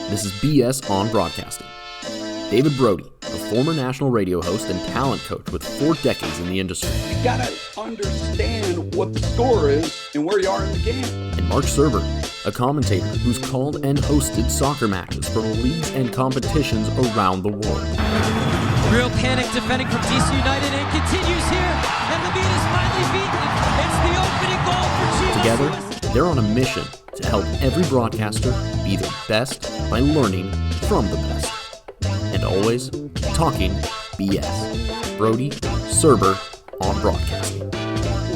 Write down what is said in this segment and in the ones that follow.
This is BS on Broadcasting. David Brody, a former national radio host and talent coach with 4 decades in the industry. You gotta understand what the score is and where you are in the game. And Marc Serber, a commentator who's called and hosted soccer matches for leagues and competitions around the world. Real panic defending from DC United, and continues here, and Lemid is finally beaten. It's the opening goal for Chivas. Together, they're on a mission to help every broadcaster be their best by learning from the best. And always talking BS. Brody, Serber on Broadcasting.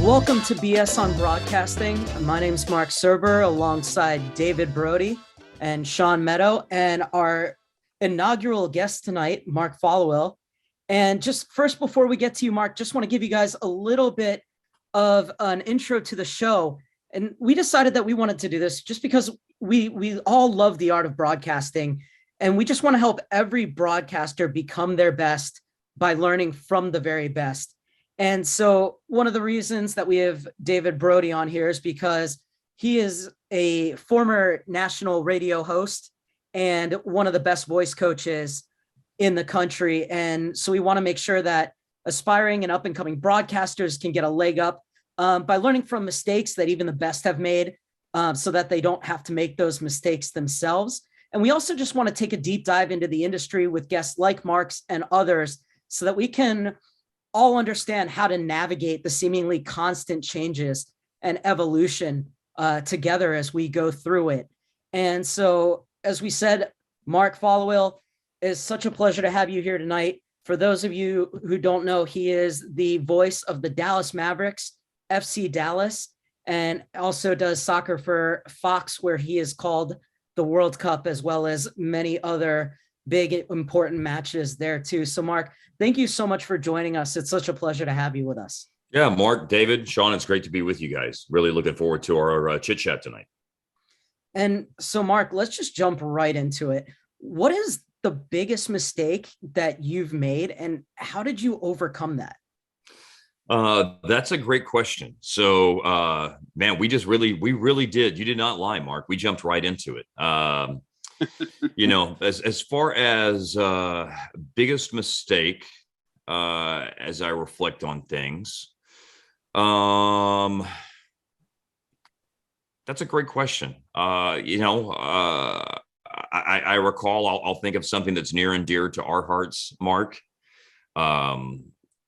Welcome to BS on Broadcasting. My name's Marc Serber alongside David Brody and Shawn Medow, and our inaugural guest tonight, Marc Followill. And just first, before we get to you, Marc, just want to give you guys a little bit of an intro to the show. And we decided that we wanted to do this just because we all love the art of broadcasting, and we just want to help every broadcaster become their best by learning from the very best. And so one of the reasons that we have David Brody on here is because he is a former national radio host and one of the best voice coaches in the country. And so we want to make sure that aspiring and up and coming broadcasters can get a leg up by learning from mistakes that even the best have made, so that they don't have to make those mistakes themselves. And we also just want to take a deep dive into the industry with guests like Marc's and others so that we can all understand how to navigate the seemingly constant changes and evolution together as we go through it. And so, as we said, Marc Followill, is such a pleasure to have you here tonight. For those of you who don't know, he is the voice of the Dallas Mavericks, FC Dallas, and also does soccer for Fox, where he is called the World Cup, as well as many other big, important matches there too. So Marc, thank you so much for joining us. It's such a pleasure to have you with us. Yeah, Marc, David, Shawn, it's great to be with you guys. Really looking forward to our chit chat tonight. And so Marc, let's just jump right into it. What is the biggest mistake that you've made, and how did you overcome that? That's a great question. So, man, we really did. You did not lie, Marc. We jumped right into it. As far as biggest mistake, as I reflect on things, that's a great question. I recall, I'll think of something that's near and dear to our hearts, Marc.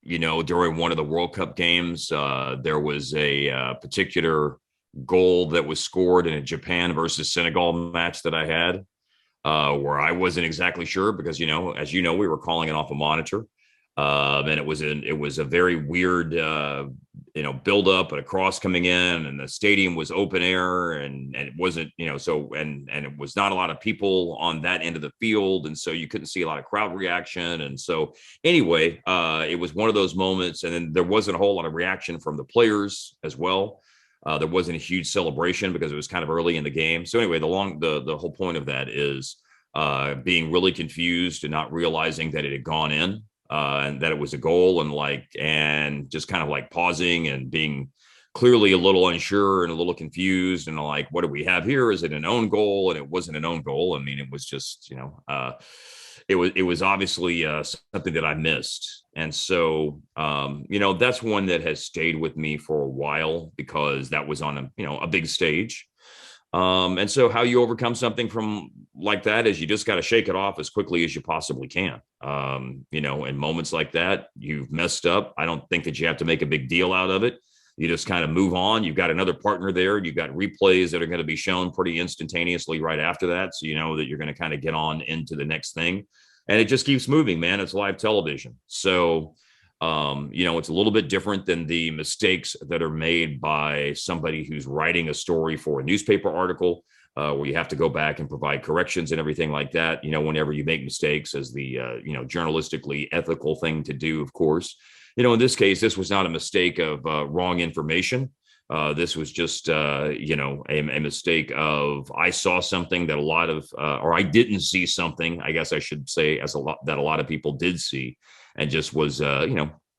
During one of the World Cup games, there was a particular goal that was scored in a Japan versus Senegal match that I had, where I wasn't exactly sure because, as you know, we were calling it off a monitor. And it was a very weird, build up and a cross coming in, and the stadium was open air, and it wasn't, and it was not a lot of people on that end of the field. And so you couldn't see a lot of crowd reaction. And so anyway, it was one of those moments. And then there wasn't a whole lot of reaction from the players as well. There wasn't a huge celebration because it was kind of early in the game. So anyway, the whole point of that is being really confused and not realizing that it had gone in. And that it was a goal, and just kind of like pausing and being clearly a little unsure and a little confused and like, what do we have here? Is it an own goal? And it wasn't an own goal. I mean, it was just, it was obviously something that I missed. And so, that's one that has stayed with me for a while because that was on a big stage. And so how you overcome something from like that is you just got to shake it off as quickly as you possibly can. In moments like that, you've messed up. I don't think that you have to make a big deal out of it. You just kind of move on. You've got another partner there. You've got replays that are going to be shown pretty instantaneously right after that. So you know that you're going to kind of get on into the next thing. And it just keeps moving, man. It's live television. So it's a little bit different than the mistakes that are made by somebody who's writing a story for a newspaper article, where you have to go back and provide corrections and everything like that. Whenever you make mistakes, as the, journalistically ethical thing to do, of course. In this case, this was not a mistake of wrong information. This was just, a mistake of I saw something that a lot of, or I didn't see something, I guess I should say, that a lot of people did see, and just was,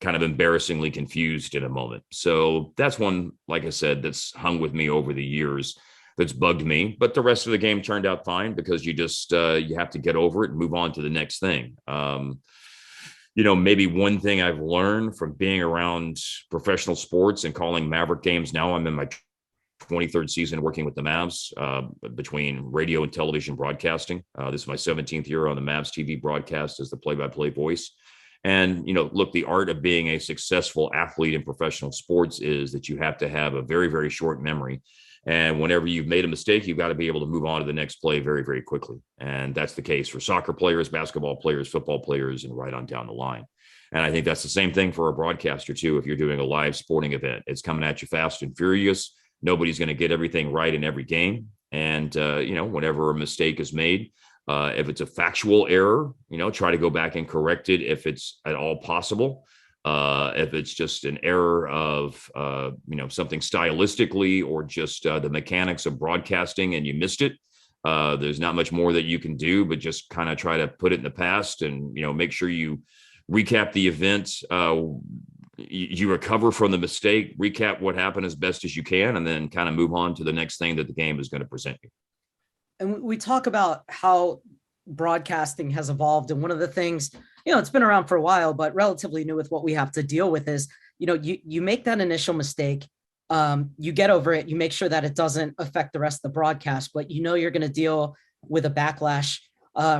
kind of embarrassingly confused in a moment. So that's one, like I said, that's hung with me over the years. that's bugged me. But the rest of the game turned out fine because you just you have to get over it and move on to the next thing. Maybe one thing I've learned from being around professional sports and calling Maverick games. Now I'm in my 23rd season working with the Mavs, between radio and television broadcasting. This is my 17th year on the Mavs TV broadcast as the play-by-play voice. And, look, the art of being a successful athlete in professional sports is that you have to have a very, very short memory. And whenever you've made a mistake, you've got to be able to move on to the next play very, very quickly. And that's the case for soccer players, basketball players, football players, and right on down the line. And I think that's the same thing for a broadcaster, too. If you're doing a live sporting event, it's coming at you fast and furious. Nobody's going to get everything right in every game. And, whenever a mistake is made, if it's a factual error, try to go back and correct it if it's at all possible. If it's just an error of, something stylistically or just the mechanics of broadcasting and you missed it, there's not much more that you can do, but just kind of try to put it in the past and, make sure you recap the event. You recover from the mistake, recap what happened as best as you can, and then kind of move on to the next thing that the game is going to present you. And we talk about how broadcasting has evolved. And one of the things, it's been around for a while, but relatively new with what we have to deal with is, you make that initial mistake, you get over it, you make sure that it doesn't affect the rest of the broadcast, but you're going to deal with a backlash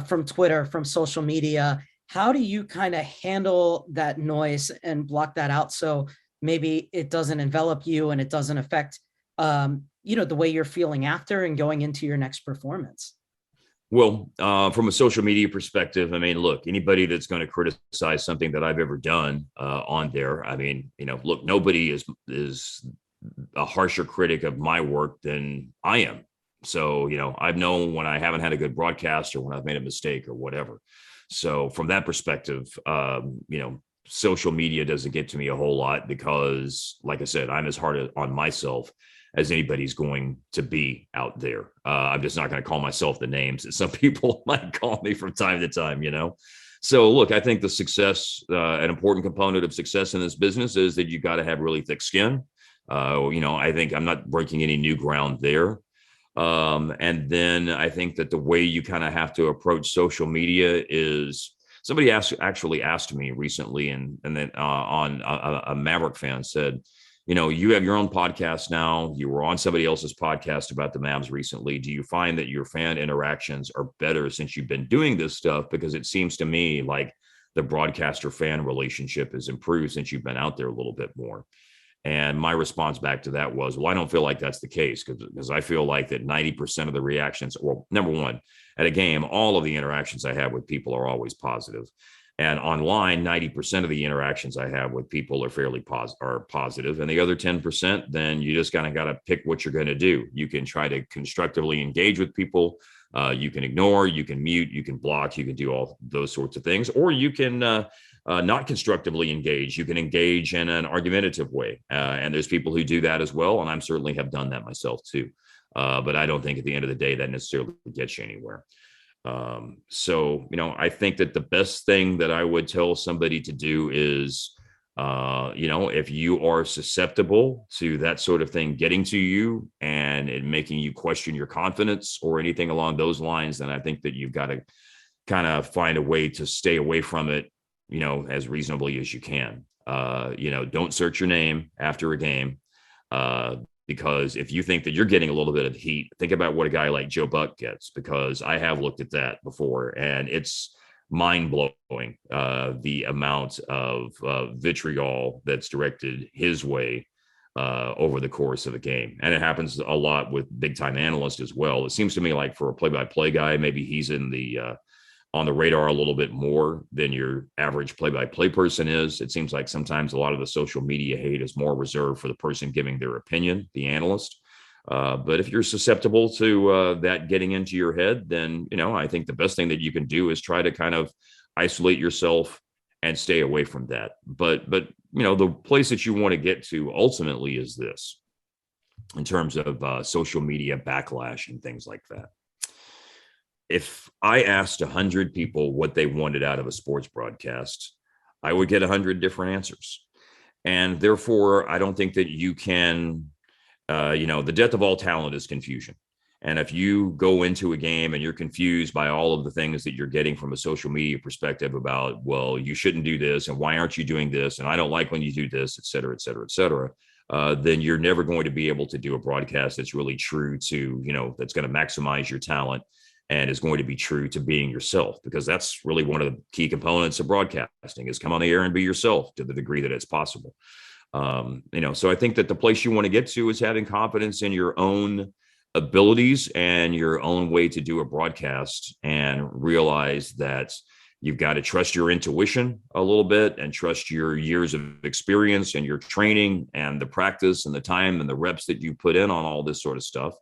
from Twitter, from social media. How do you kind of handle that noise and block that out so maybe it doesn't envelop you and it doesn't affect, the way you're feeling after and going into your next performance? Well, from a social media perspective, look, anybody that's going to criticize something that I've ever done on there, look, nobody is a harsher critic of my work than I am. So, I've known when I haven't had a good broadcast or when I've made a mistake or whatever. So from that perspective, social media doesn't get to me a whole lot because, like I said, I'm as hard on myself as anybody's going to be out there. I'm just not going to call myself the names that some people might call me from time to time, So look, I think the success, an important component of success in this business is that you got to have really thick skin. I think I'm not breaking any new ground there. And then I think that the way you kind of have to approach social media is somebody actually asked me recently, and then on a Maverick fan said, you have your own podcast now. You were on somebody else's podcast about the Mavs recently. Do you find that your fan interactions are better since you've been doing this stuff? Because it seems to me like the broadcaster fan relationship has improved since you've been out there a little bit more. And my response back to that was, well, I don't feel like that's the case because I feel like that 90% of the reactions, well, number one, at a game, all of the interactions I have with people are always positive. And online, 90% of the interactions I have with people are fairly positive. And the other 10%, then you just kind of got to pick what you're going to do. You can try to constructively engage with people. You can ignore, you can mute, you can block, you can do all those sorts of things, or you can not constructively engage. You can engage in an argumentative way. And there's people who do that as well. And I certainly have done that myself too. But I don't think at the end of the day that necessarily gets you anywhere. I think that the best thing that I would tell somebody to do is, if you are susceptible to that sort of thing getting to you and it making you question your confidence or anything along those lines, then I think that you've got to kind of find a way to stay away from it, as reasonably as you can. Don't search your name after a game. Because if you think that you're getting a little bit of heat, think about what a guy like Joe Buck gets, because I have looked at that before and it's mind-blowing, the amount of vitriol that's directed his way over the course of a game. And it happens a lot with big-time analysts as well. It seems to me like for a play-by-play guy, maybe he's in the on the radar a little bit more than your average play-by-play person is. It seems like sometimes a lot of the social media hate is more reserved for the person giving their opinion, the analyst. But if you're susceptible to that getting into your head, then, I think the best thing that you can do is try to kind of isolate yourself and stay away from that. But the place that you want to get to ultimately is this, in terms of social media backlash and things like that. If I asked 100 people what they wanted out of a sports broadcast, I would get 100 different answers. And therefore, I don't think that you can the death of all talent is confusion. And if you go into a game and you're confused by all of the things that you're getting from a social media perspective about, well, you shouldn't do this, and why aren't you doing this, and I don't like when you do this, et cetera, et cetera, et cetera, then you're never going to be able to do a broadcast that's really true to, that's going to maximize your talent and is going to be true to being yourself, because that's really one of the key components of broadcasting is come on the air and be yourself to the degree that it's possible. So I think that the place you want to get to is having confidence in your own abilities and your own way to do a broadcast, and realize that you've got to trust your intuition a little bit and trust your years of experience and your training and the practice and the time and the reps that you put in on all this sort of stuff,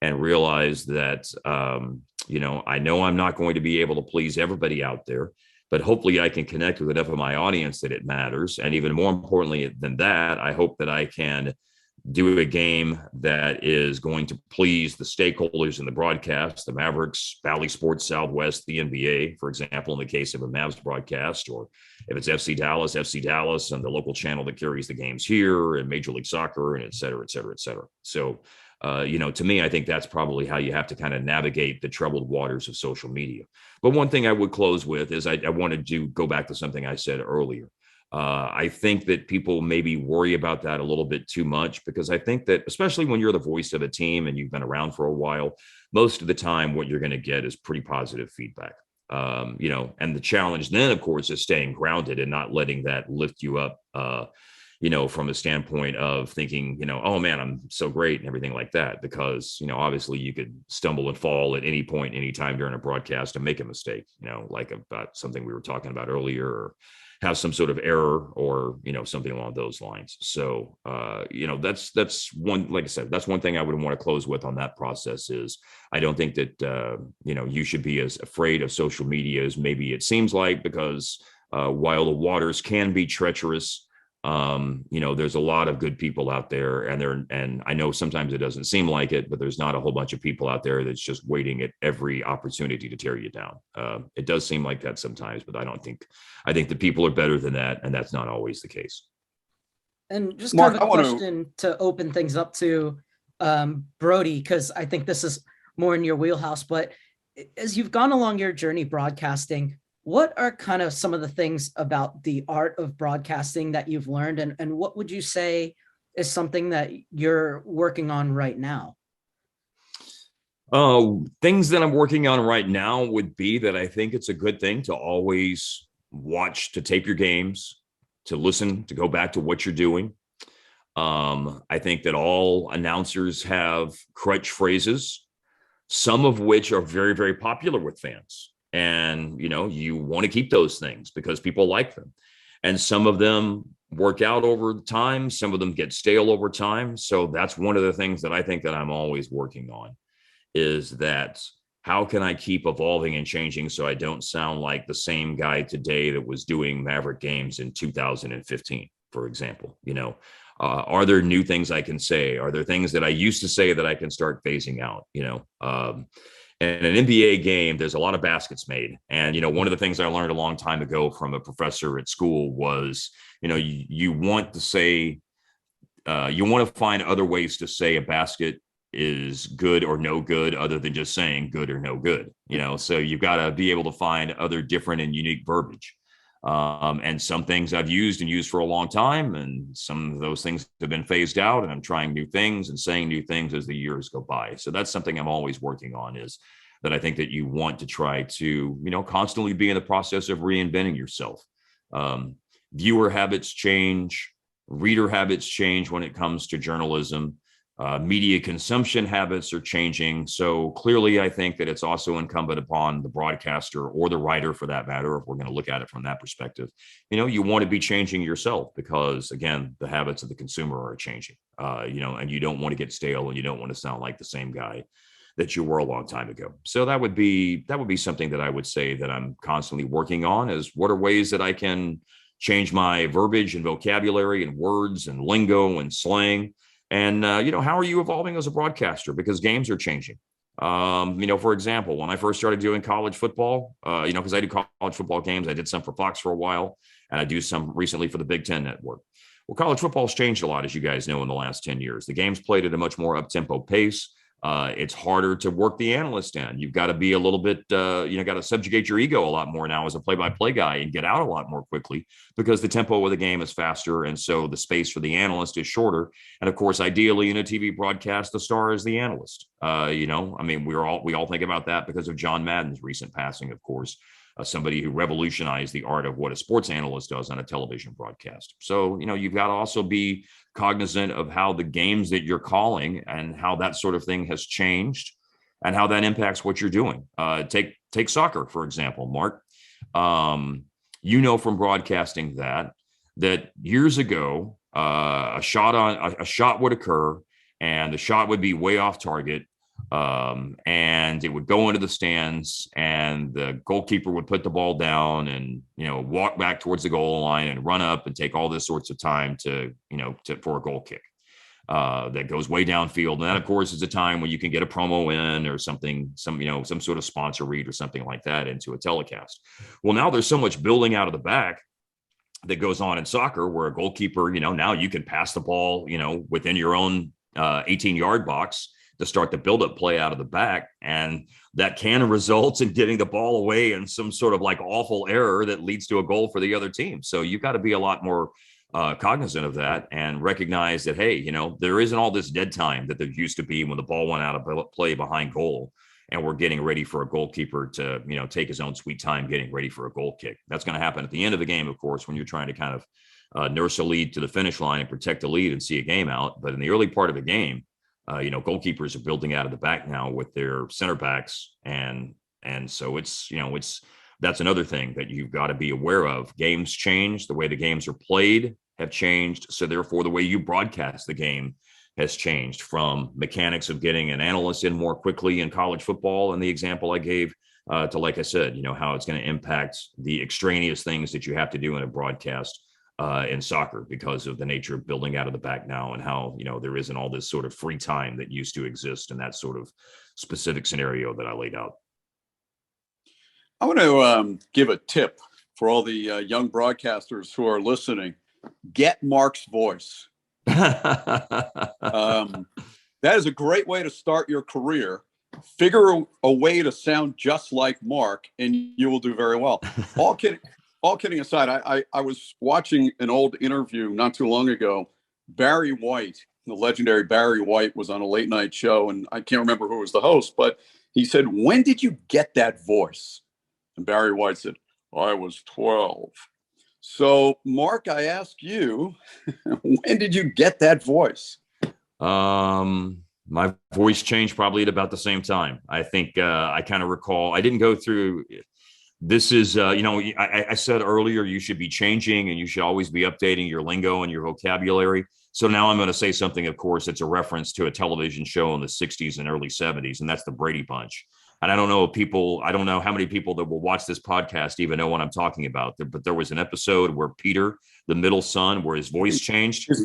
and realize that, I know I'm not going to be able to please everybody out there, but hopefully I can connect with enough of my audience that it matters. And even more importantly than that, I hope that I can do a game that is going to please the stakeholders in the broadcast, the Mavericks, Bally Sports Southwest, the NBA, for example, in the case of a Mavs broadcast, or if it's FC Dallas, and the local channel that carries the games here, and Major League Soccer, and et cetera, et cetera, et cetera. So, to me, I think that's probably how you have to kind of navigate the troubled waters of social media. But one thing I would close with is I wanted to go back to something I said earlier. I think that people maybe worry about that a little bit too much, because I think that especially when you're the voice of a team and you've been around for a while, most of the time what you're going to get is pretty positive feedback. And the challenge then, of course, is staying grounded and not letting that lift you up, from a standpoint of thinking, oh man, I'm so great and everything like that, because, obviously you could stumble and fall at any point, anytime during a broadcast and make a mistake, like about something we were talking about earlier, or have some sort of error, or, something along those lines. So, that's one, like I said, that's one thing I would want to close with on that process is I don't think that, you should be as afraid of social media as maybe it seems like, because while the waters can be treacherous, there's a lot of good people out there, and I know sometimes it doesn't seem like it, but there's not a whole bunch of people out there that's just waiting at every opportunity to tear you down. It does seem like that sometimes, but I think the people are better than that, and that's not always the case. And just Marc, kind of a question to open things up to Brody, because I think this is more in your wheelhouse, but as you've gone along your journey broadcasting, what are kind of some of the things about the art of broadcasting that you've learned, and what would you say is something that you're working on right now? Things that I'm working on right now would be that I think it's a good thing to always watch, to tape your games, to listen, to go back to what you're doing. I think that all announcers have crutch phrases, some of which are very, very popular with fans. And, you want to keep those things because people like them. And some of them work out over time. Some of them get stale over time. So that's one of the things that I think that I'm always working on, is that how can I keep evolving and changing so I don't sound like the same guy today that was doing Maverick games in 2015, for example. Are there new things I can say? Are there things that I used to say that I can start phasing out? And an NBA game, there's a lot of baskets made. And, one of the things I learned a long time ago from a professor at school was, you want to say, you want to find other ways to say a basket is good or no good, other than just saying good or no good. So you've got to be able to find other different and unique verbiage. And some things I've used for a long time, and some of those things have been phased out, and I'm trying new things and saying new things as the years go by. So that's something I'm always working on, is that I think that you want to try to, constantly be in the process of reinventing yourself. Viewer habits change, reader habits change when it comes to journalism. Media consumption habits are changing. So clearly, I think that it's also incumbent upon the broadcaster, or the writer for that matter, if we're going to look at it from that perspective, you want to be changing yourself, because again, the habits of the consumer are changing, and you don't want to get stale, and you don't want to sound like the same guy that you were a long time ago. So that would be something that I would say that I'm constantly working on, is what are ways that I can change my verbiage and vocabulary and words and lingo and slang. And, how are you evolving as a broadcaster? Because games are changing. For example, when I first started doing college football, because I do college football games, I did some for Fox for a while, and I do some recently for the Big Ten Network. Well, college football's changed a lot, as you guys know, in the last 10 years. The game's played at a much more up-tempo pace. It's harder to work the analyst in. You've got to be a little bit, got to subjugate your ego a lot more now as a play-by-play guy and get out a lot more quickly because the tempo of the game is faster. And so the space for the analyst is shorter. And of course, ideally in a TV broadcast, the star is the analyst. We all think about that because of John Madden's recent passing, of course. Somebody who revolutionized the art of what a sports analyst does on a television broadcast. So, you've got to also be cognizant of how the games that you're calling and how that sort of thing has changed and how that impacts what you're doing. Take soccer, for example, Mark. From broadcasting that years ago, a shot would occur and the shot would be way off target. And it would go into the stands and the goalkeeper would put the ball down and, walk back towards the goal line and run up and take all this sorts of time for a goal kick, that goes way downfield. And that, of course, is a time when you can get a promo in or something, some sort of sponsor read or something like that into a telecast. Well, now there's so much building out of the back that goes on in soccer where a goalkeeper, now you can pass the ball, within your own 18-yard box to start the build-up play out of the back. And that can result in getting the ball away in some sort of like awful error that leads to a goal for the other team. So you've got to be a lot more cognizant of that and recognize that, hey, there isn't all this dead time that there used to be when the ball went out of play behind goal and we're getting ready for a goalkeeper to, take his own sweet time getting ready for a goal kick. That's going to happen at the end of the game, of course, when you're trying to kind of nurse a lead to the finish line and protect the lead and see a game out. But in the early part of the game, goalkeepers are building out of the back now with their center backs. And so that's another thing that you've got to be aware of. Games change. The way the games are played have changed. So therefore, the way you broadcast the game has changed from mechanics of getting an analyst in more quickly in college football. And the example I gave to, like I said, how it's going to impact the extraneous things that you have to do in a broadcast in soccer because of the nature of building out of the back now and how, there isn't all this sort of free time that used to exist in that sort of specific scenario that I laid out. I want to give a tip for all the young broadcasters who are listening. Get Marc's voice. That is a great way to start your career. Figure a way to sound just like Marc and you will do very well. All kidding aside, I was watching an old interview not too long ago. Barry White, the legendary Barry White, was on a late night show, and I can't remember who was the host, but he said, "When did you get that voice?" And Barry White said, "I was 12. So, Marc, I ask you, when did you get that voice? My voice changed probably at about the same time. I think I kind of recall, I didn't go through... This is, I said earlier, you should be changing and you should always be updating your lingo and your vocabulary. So now I'm going to say something, of course, it's a reference to a television show in the 60s and early 70s, and that's the Brady Bunch. And I don't know how many people that will watch this podcast even know what I'm talking about. But there was an episode where Peter, the middle son, where his voice changed. His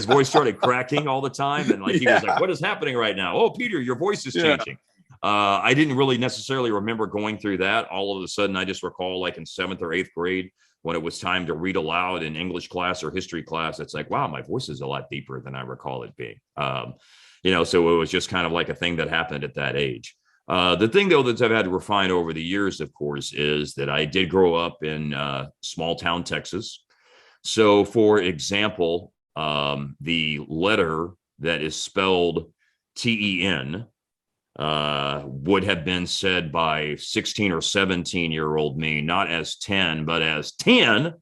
voice started cracking all the time. And he was like, what is happening right now? Oh, Peter, your voice is changing. I didn't really necessarily remember going through that. All of a sudden, I just recall like in 7th or 8th grade when it was time to read aloud in English class or history class. It's like, wow, my voice is a lot deeper than I recall it being. So it was just kind of like a thing that happened at that age. The thing, though, that I've had to refine over the years, of course, is that I did grow up in small town Texas. So, for example, the letter that is spelled T-E-N would have been said by 16 or 17-year-old me, not as 10, but as 10.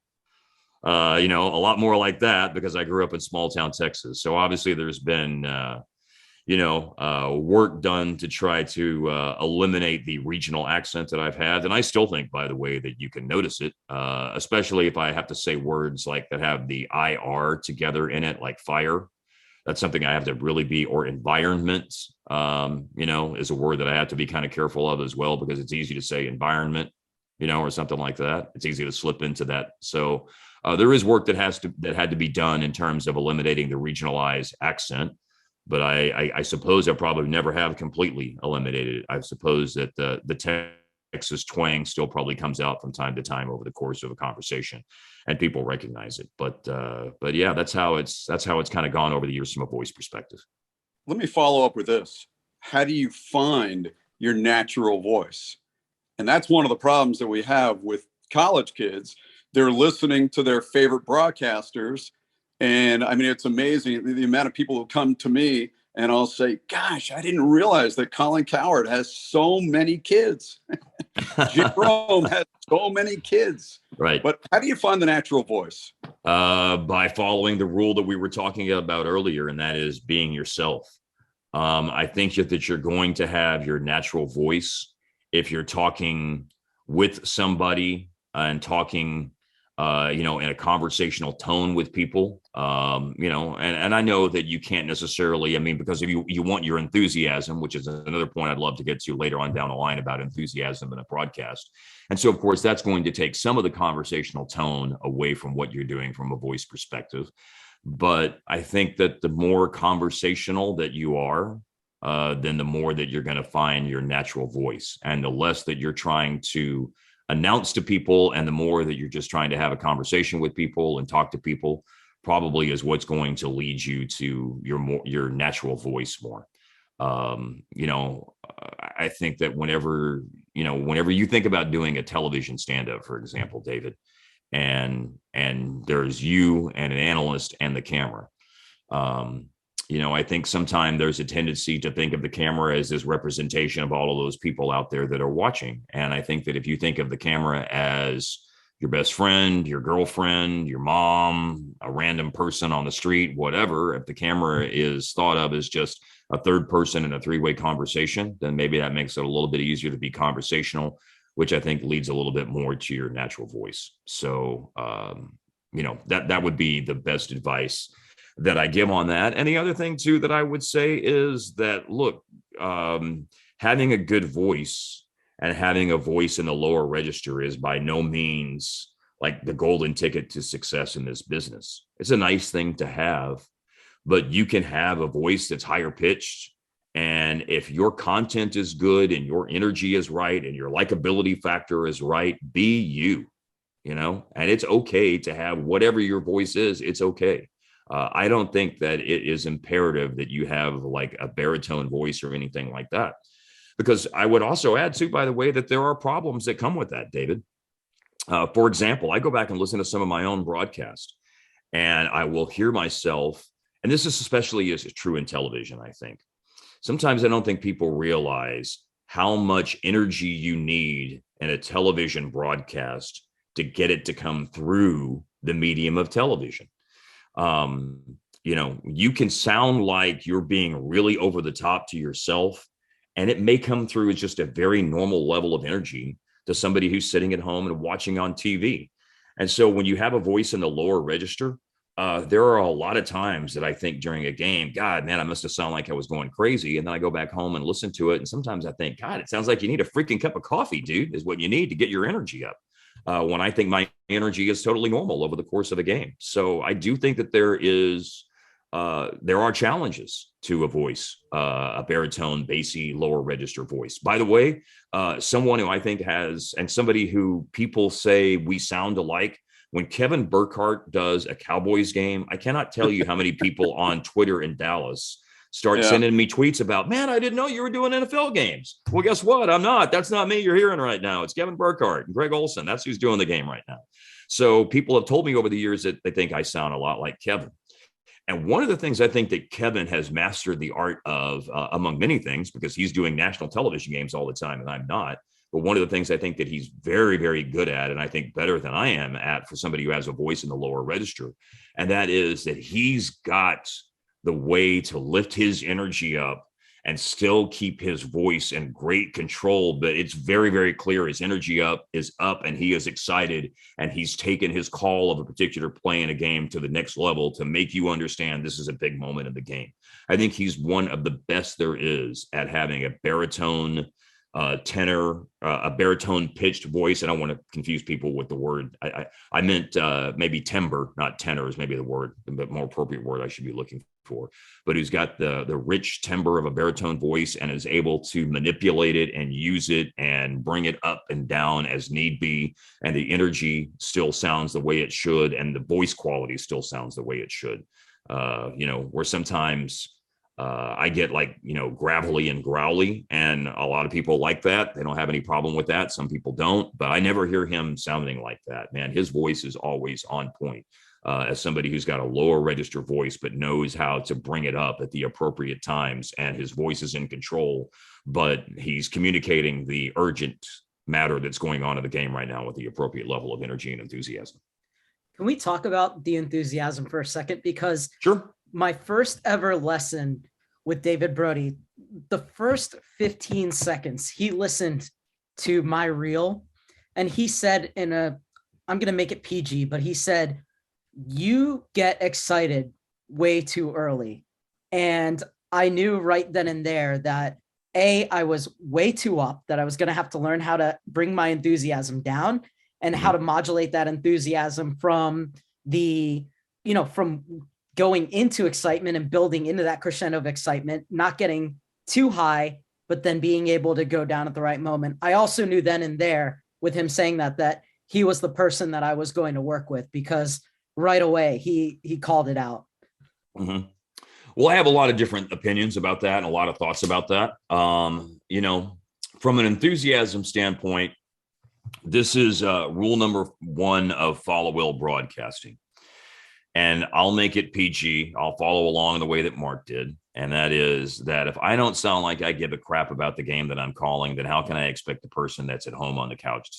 A lot more like that because I grew up in small town Texas. So obviously there's been, work done to try to eliminate the regional accent that I've had. And I still think, by the way, that you can notice it, especially if I have to say words like that have the IR together in it, like fire. That's something I have to really be, or environment, is a word that I have to be kind of careful of as well, because it's easy to say environment, or something like that. It's easy to slip into that. So there is work that had to be done in terms of eliminating the regionalized accent. But I suppose I probably never have completely eliminated it. I suppose that the Texas twang still probably comes out from time to time over the course of a conversation, and people recognize it. But yeah, that's how it's kind of gone over the years from a voice perspective. Let me follow up with this. How do you find your natural voice? And that's one of the problems that we have with college kids. They're listening to their favorite broadcasters. And I mean, it's amazing the amount of people who come to me and I'll say, gosh, I didn't realize that Colin Cowherd has so many kids. Jerome has so many kids. Right. But how do you find the natural voice? By following the rule that we were talking about earlier, and that is being yourself. I think that you're going to have your natural voice if you're talking with somebody and talking, in a conversational tone with people, and I know that you can't necessarily, because if you want your enthusiasm, which is another point I'd love to get to later on down the line about enthusiasm in a broadcast. And so, of course, that's going to take some of the conversational tone away from what you're doing from a voice perspective. But I think that the more conversational that you are, then the more that you're going to find your natural voice, and the less that you're trying to announce to people, and the more that you're just trying to have a conversation with people and talk to people, probably is what's going to lead you to your natural voice more. I think that whenever you think about doing a television stand-up, for example, David, and there's you and an analyst and the camera. I think sometimes there's a tendency to think of the camera as this representation of all of those people out there that are watching. And I think that if you think of the camera as your best friend, your girlfriend, your mom, a random person on the street, whatever, if the camera is thought of as just a third person in a three-way conversation, then maybe that makes it a little bit easier to be conversational, which I think leads a little bit more to your natural voice. So, that would be the best advice that I give on that. And the other thing too that I would say is that, look, having a good voice and having a voice in the lower register is by no means like the golden ticket to success in this business. It's a nice thing to have, but you can have a voice that's higher pitched. And if your content is good and your energy is right and your likability factor is right, be you, and it's okay to have whatever your voice is. It's okay. I don't think that it is imperative that you have like a baritone voice or anything like that, because I would also add too, by the way, that there are problems that come with that, David. For example, I go back and listen to some of my own broadcasts and I will hear myself, and this is especially is true in television, I think. Sometimes I don't think people realize how much energy you need in a television broadcast to get it to come through the medium of television. You can sound like you're being really over the top to yourself, and it may come through as just a very normal level of energy to somebody who's sitting at home and watching on TV. And so when you have a voice in the lower register, there are a lot of times that I think during a game, God, man, I must have sounded like I was going crazy. And then I go back home and listen to it. And sometimes I think, God, it sounds like you need a freaking cup of coffee, dude, is what you need to get your energy up. When I think my energy is totally normal over the course of a game. So I do think that there are challenges to a voice, a baritone, bassy, lower register voice. By the way, someone who I think has, and somebody who people say we sound alike, when Kevin Burkhardt does a Cowboys game, I cannot tell you how many people on Twitter in Dallas start sending me tweets about, man, I didn't know you were doing NFL games. Well, guess what? I'm not. That's not me you're hearing right now. It's Kevin Burkhardt and Greg Olson. That's who's doing the game right now. So people have told me over the years that they think I sound a lot like Kevin. And one of the things I think that Kevin has mastered the art of, among many things, because he's doing national television games all the time and I'm not. But one of the things I think that he's very, very good at, and I think better than I am at for somebody who has a voice in the lower register, and that is that he's got the way to lift his energy up and still keep his voice in great control. But it's very, very clear his energy is up and he is excited and he's taken his call of a particular play in a game to the next level to make you understand this is a big moment in the game. I think he's one of the best there is at having a baritone, tenor, a baritone pitched voice. I don't want to confuse people with the word. I meant maybe timbre, not tenor is maybe the word, the more appropriate word I should be looking for. But who's got the rich timbre of a baritone voice and is able to manipulate it and use it and bring it up and down as need be. And the energy still sounds the way it should, and the voice quality still sounds the way it should. Where sometimes I get gravelly and growly, and a lot of people like that. They don't have any problem with that. Some people don't, but I never hear him sounding like that, man. His voice is always on point. As somebody who's got a lower register voice, but knows how to bring it up at the appropriate times, and his voice is in control, but he's communicating the urgent matter that's going on in the game right now with the appropriate level of energy and enthusiasm. Can we talk about the enthusiasm for a second? Because sure. My first ever lesson with David Brody, the first 15 seconds, he listened to my reel and he said I'm going to make it PG, but he said, "You get excited way too early." And I knew right then and there that I was way too up, that I was going to have to learn how to bring my enthusiasm down and how to modulate that enthusiasm from from going into excitement and building into that crescendo of excitement, not getting too high, but then being able to go down at the right moment. I also knew then and there with him saying that he was the person that I was going to work with, because right away he called it out. Mm-hmm. Well, I have a lot of different opinions about that and a lot of thoughts about that. From an enthusiasm standpoint, this is rule number 1 of Followill broadcasting. And I'll make it PG. I'll follow along the way that Marc did. And that is that if I don't sound like I give a crap about the game that I'm calling, then how can I expect the person that's at home on the couch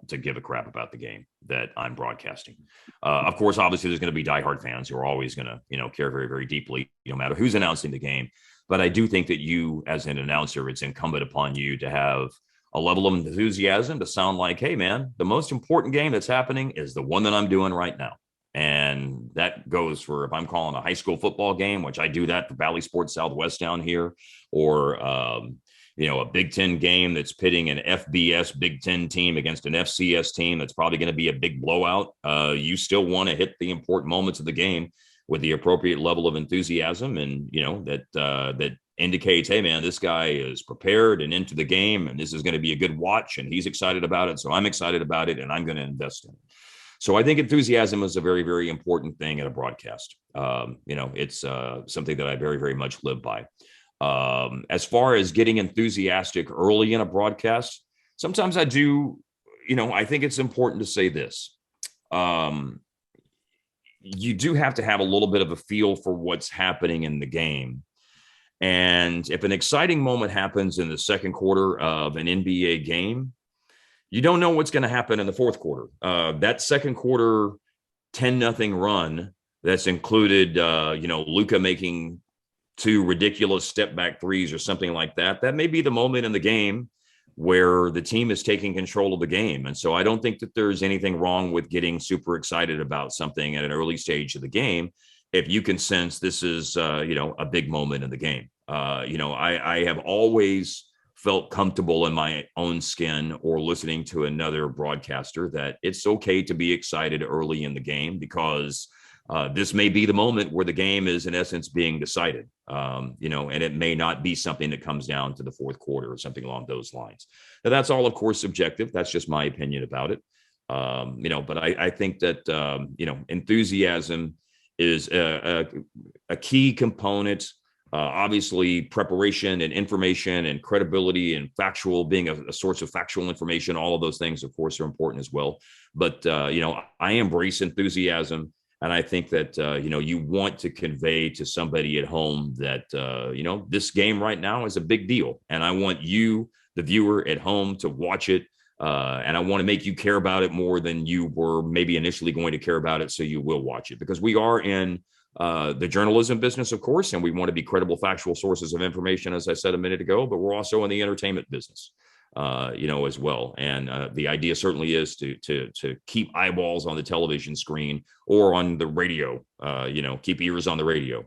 to give a crap about the game that I'm broadcasting? Of course, obviously, there's going to be diehard fans who are always going to, care very, very deeply, no matter who's announcing the game. But I do think that you, as an announcer, it's incumbent upon you to have a level of enthusiasm to sound like, hey, man, the most important game that's happening is the one that I'm doing right now. And that goes for if I'm calling a high school football game, which I do that for Valley Sports Southwest down here, or, a Big Ten game that's pitting an FBS Big Ten team against an FCS team that's probably going to be a big blowout. You still want to hit the important moments of the game with the appropriate level of enthusiasm, and, that indicates, hey, man, this guy is prepared and into the game, and this is going to be a good watch, and he's excited about it. So I'm excited about it, and I'm going to invest in it. So I think enthusiasm is a very, very important thing in a broadcast. It's something that I very, very much live by. As far as getting enthusiastic early in a broadcast, sometimes I do, I think it's important to say this. You do have to have a little bit of a feel for what's happening in the game. And if an exciting moment happens in the second quarter of an NBA game, you don't know what's going to happen in the fourth quarter. That second quarter 10-0 run that's included, Luka making 2 ridiculous step back threes or something like that. That may be the moment in the game where the team is taking control of the game. And so I don't think that there's anything wrong with getting super excited about something at an early stage of the game if you can sense this is, a big moment in the game. I have always felt comfortable in my own skin or listening to another broadcaster that it's okay to be excited early in the game, because this may be the moment where the game is in essence being decided, and it may not be something that comes down to the fourth quarter or something along those lines. Now, that's all, of course, subjective. That's just my opinion about it. But I think that, enthusiasm is a key component. Obviously, preparation and information and credibility and being a source of factual information, all of those things, of course, are important as well. But, I embrace enthusiasm. And I think that, you want to convey to somebody at home that, this game right now is a big deal. And I want you, the viewer at home, to watch it. And I want to make you care about it more than you were maybe initially going to care about it. So you will watch it, because we are in the journalism business, of course, and we want to be credible, factual sources of information, as I said a minute ago, but we're also in the entertainment business, as well. And the idea certainly is to keep eyeballs on the television screen or on the radio, keep ears on the radio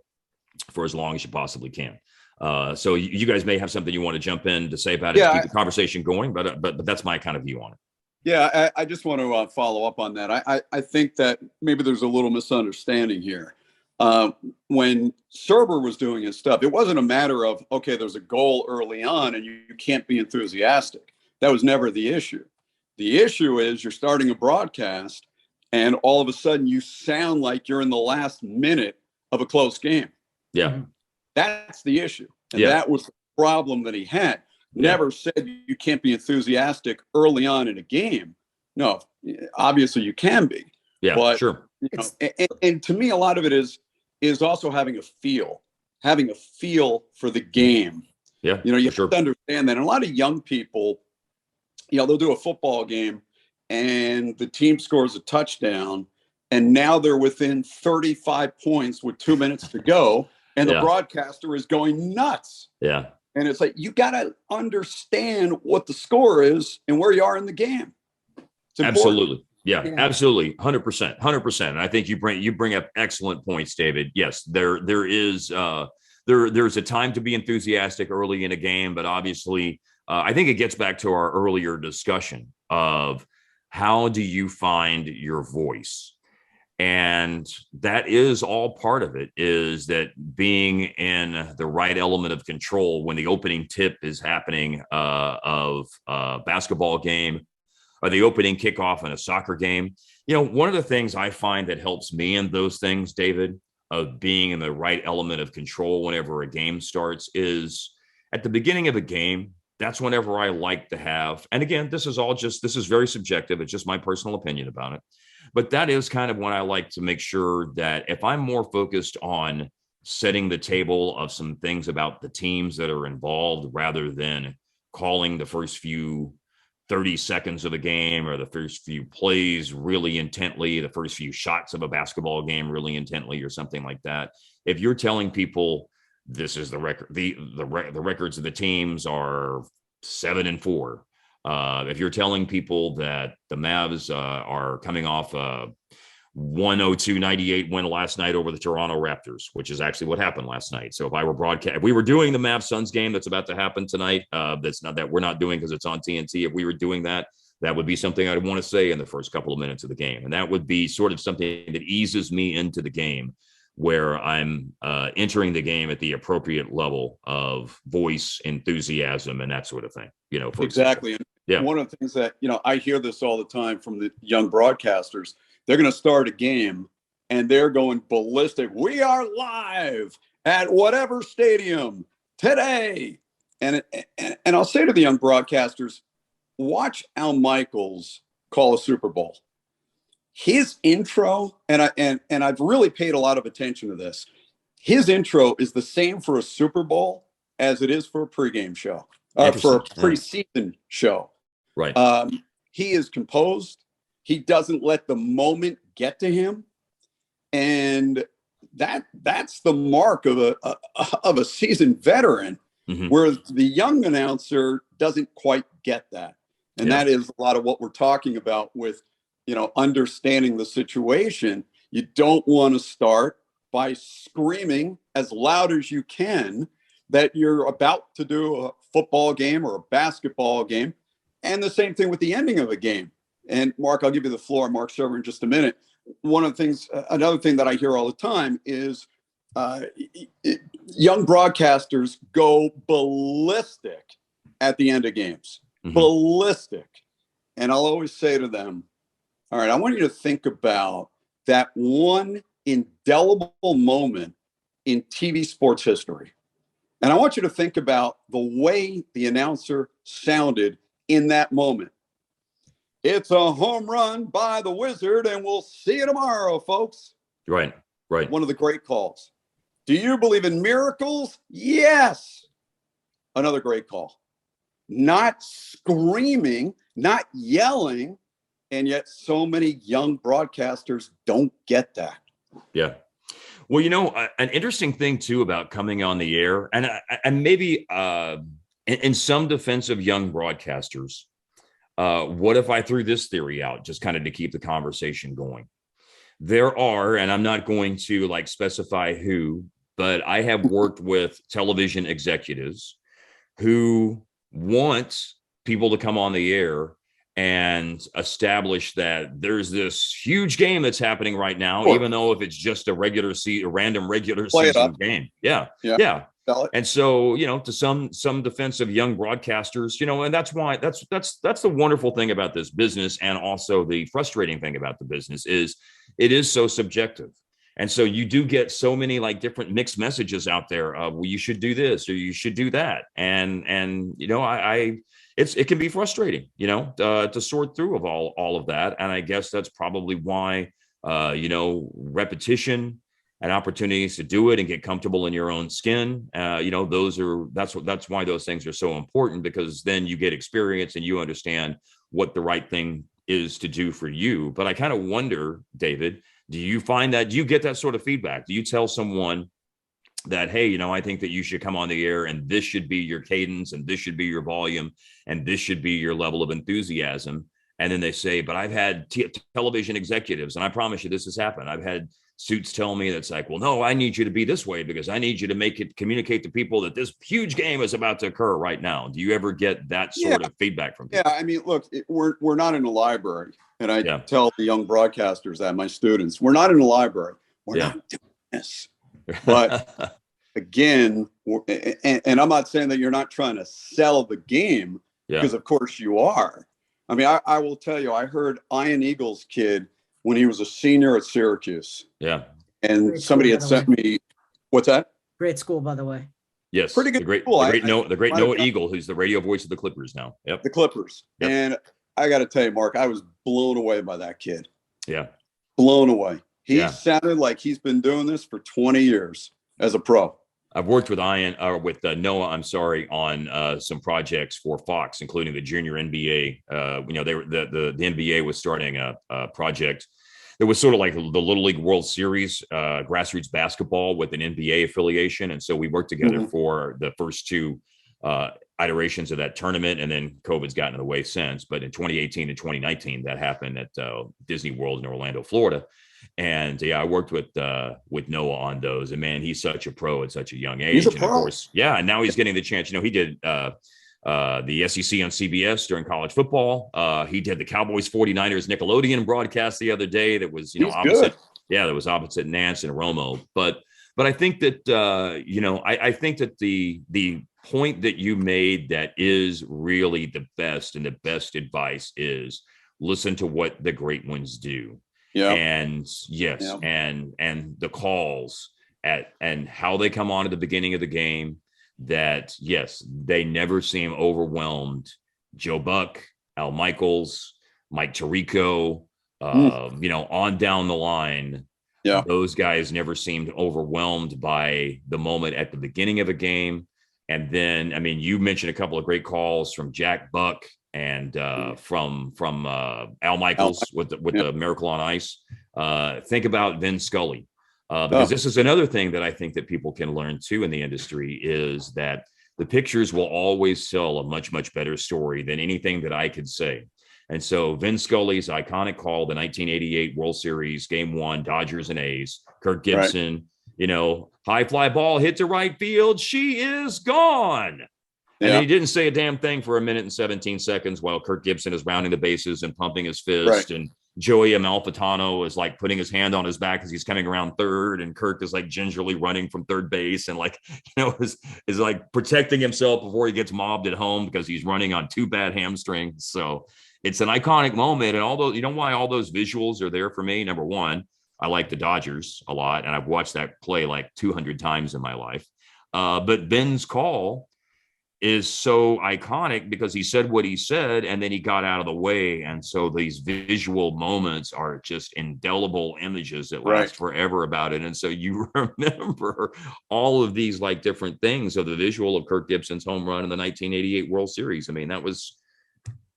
for as long as you possibly can. So you guys may have something you want to jump in to say about it to keep the conversation going, but that's my kind of view on it. Yeah, I just want to follow up on that. I think that maybe there's a little misunderstanding here. When Serber was doing his stuff, it wasn't a matter of, okay, there's a goal early on and you can't be enthusiastic. That was never the issue. The issue is you're starting a broadcast and all of a sudden you sound like you're in the last minute of a close game. Yeah. That's the issue. And that was the problem that he had. Never said you can't be enthusiastic early on in a game. No, obviously you can be. Yeah, but, sure. You know, and to me, a lot of it is also having a feel for the game. Yeah, you know, you have to understand that. And a lot of young people, you know, they'll do a football game and the team scores a touchdown and now they're within 35 points with 2 minutes to go and the broadcaster is going nuts. Yeah. And it's like, you got to understand what the score is and where you are in the game. Absolutely. Yeah, absolutely. 100%. And I think you bring up excellent points, David. Yes, there's a time to be enthusiastic early in a game, but obviously I think it gets back to our earlier discussion of how do you find your voice? And that is all part of it, is that being in the right element of control when the opening tip is happening of a basketball game or the opening kickoff in a soccer game. You know, one of the things I find that helps me in those things, David, of being in the right element of control whenever a game starts is at the beginning of a game. That's whenever I like to have, and again, this is very subjective. It's just my personal opinion about it. But that is kind of when I like to make sure that if I'm more focused on setting the table of some things about the teams that are involved rather than calling the first few 30 seconds of a game or the first few plays really intently, the first few shots of a basketball game really intently or something like that. If you're telling people this is the record, the records of the teams are 7-4. If you're telling people that the Mavs are coming off a 102-98 win last night over the Toronto Raptors, which is actually what happened last night. So if we were doing the Mavs Suns game that's about to happen tonight, that's not that we're not doing because it's on TNT. If we were doing that, that would be something I'd want to say in the first couple of minutes of the game. And that would be sort of something that eases me into the game where I'm entering the game at the appropriate level of voice, enthusiasm, and that sort of thing, you know, exactly. Yeah. One of the things that, you know, I hear this all the time from the young broadcasters. They're going to start a game and they're going ballistic. We are live at whatever stadium today. And I'll say to the young broadcasters, watch Al Michaels call a Super Bowl. His intro, and I've really paid a lot of attention to this. His intro is the same for a Super Bowl as it is for a pregame show, for a preseason show. Right. He is composed. He doesn't let the moment get to him, and that's the mark of a seasoned veteran. Mm-hmm. Where the young announcer doesn't quite get that, and that is a lot of what we're talking about with, you know, understanding the situation. You don't want to start by screaming as loud as you can that you're about to do a football game or a basketball game. And the same thing with the ending of a game. And Mark, I'll give you the floor, Marc Serber, in just a minute. One of the things, another thing that I hear all the time is young broadcasters go ballistic at the end of games. Mm-hmm. Ballistic. And I'll always say to them, all right, I want you to think about that one indelible moment in TV sports history. And I want you to think about the way the announcer sounded in that moment. It's a home run by the Wizard, and we'll see you tomorrow, folks. Right. One of the great calls. Do you believe in miracles? Yes. Another great call. Not screaming, not yelling, and yet so many young broadcasters don't get that. Yeah. Well, you know, an interesting thing too about coming on the air, and maybe in some defense of young broadcasters, what if I threw this theory out just kind of to keep the conversation going? There are, and I'm not going to like specify who, but I have worked with television executives who want people to come on the air and establish that there's this huge game that's happening right now, even though if it's just a random regular season game. Yeah. And so, to some defense of young broadcasters, and that's why that's the wonderful thing about this business. And also the frustrating thing about the business is it is so subjective. And so you do get so many like different mixed messages out there of, well, you should do this or you should do that. And it can be frustrating, to sort through of all of that. And I guess that's probably why, repetition and opportunities to do it and get comfortable in your own skin. That's why those things are so important, because then you get experience and you understand what the right thing is to do for you. But I kind of wonder, David, do you get that sort of feedback? Do you tell someone that, hey, I think that you should come on the air and this should be your cadence and this should be your volume and this should be your level of enthusiasm? And then they say, but I've had television executives, and I promise you this has happened. I've had suits tell me that's like, well, no, I need you to be this way because I need you to communicate to people that this huge game is about to occur right now. Do you ever get that sort of feedback from people? Yeah, I mean, look, we're not in a library. And I tell the young broadcasters that, my students, we're not in a library. We're not doing this. But again, and I'm not saying that you're not trying to sell the game, because of course you are. I mean, I will tell you, I heard Ian Eagle's kid when he was a senior at Syracuse. Yeah. And Great somebody school, had sent me, what's that? Great school, by the way. Yes. Pretty good. The great Noah Eagle, who's the radio voice of the Clippers now. Yep. The Clippers. Yep. And I got to tell you, Mark, I was blown away by that kid. Yeah. Blown away. He sounded like he's been doing this for 20 years as a pro. I've worked with Noah, on some projects for Fox, including the Junior NBA. The NBA was starting a project that was sort of like the Little League World Series, grassroots basketball with an NBA affiliation. And so we worked together for the first two iterations of that tournament, and then COVID's gotten in the way since. But in 2018 and 2019, that happened at Disney World in Orlando, Florida. And I worked with Noah on those. And man, he's such a pro at such a young age. He's a pro. And of course, and now he's getting the chance. He did the SEC on CBS during college football. He did the Cowboys 49ers Nickelodeon broadcast the other day. That was opposite. Good. Yeah, that was opposite Nance and Romo. But I think that I think that the point that you made that is really the best, and the best advice is listen to what the great ones do. Yeah. And and the calls and how they come on at the beginning of the game, that they never seem overwhelmed. Joe Buck, Al Michaels, Mike Tirico, on down the line. Yeah. Those guys never seemed overwhelmed by the moment at the beginning of a game. And then, I mean, you mentioned a couple of great calls from Jack Buck and from Al Michaels with the Miracle on Ice. Think about Vin Scully, because this is another thing that I think that people can learn too in the industry, is that the pictures will always tell a much, much better story than anything that I could say. And so Vin Scully's iconic call, the 1988 World Series, Game 1, Dodgers and A's, Kirk Gibson, high fly ball hit to right field. She is gone. And then he didn't say a damn thing for 1 minute and 17 seconds while Kirk Gibson is rounding the bases and pumping his fist. And Joey Amalfitano is like putting his hand on his back as he's coming around third. And Kirk is like gingerly running from third base and is like protecting himself before he gets mobbed at home because he's running on 2 bad hamstrings. So it's an iconic moment. And all those, why all those visuals are there for me? Number one, I like the Dodgers a lot, and I've watched that play like 200 times in my life. But Ben's call is so iconic because he said what he said, and then he got out of the way. And so these visual moments are just indelible images that last forever about it. And so you remember all of these like different things of the visual of Kirk Gibson's home run in the 1988 World Series. I mean, that was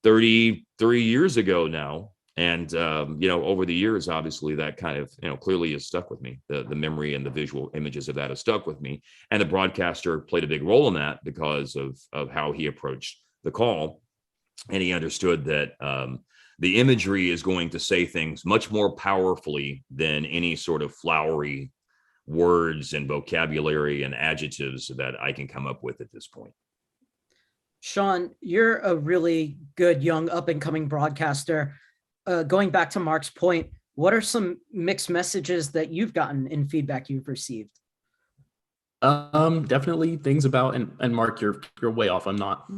33 years ago now. And, over the years, obviously, that kind of, clearly has stuck with me. The memory and the visual images of that have stuck with me. And the broadcaster played a big role in that because of how he approached the call. And he understood that the imagery is going to say things much more powerfully than any sort of flowery words and vocabulary and adjectives that I can come up with at this point. Shawn, you're a really good young up and coming broadcaster. Going back to Mark's point, what are some mixed messages that you've gotten in feedback you've received? Definitely things about, and Mark, you're way off. I'm not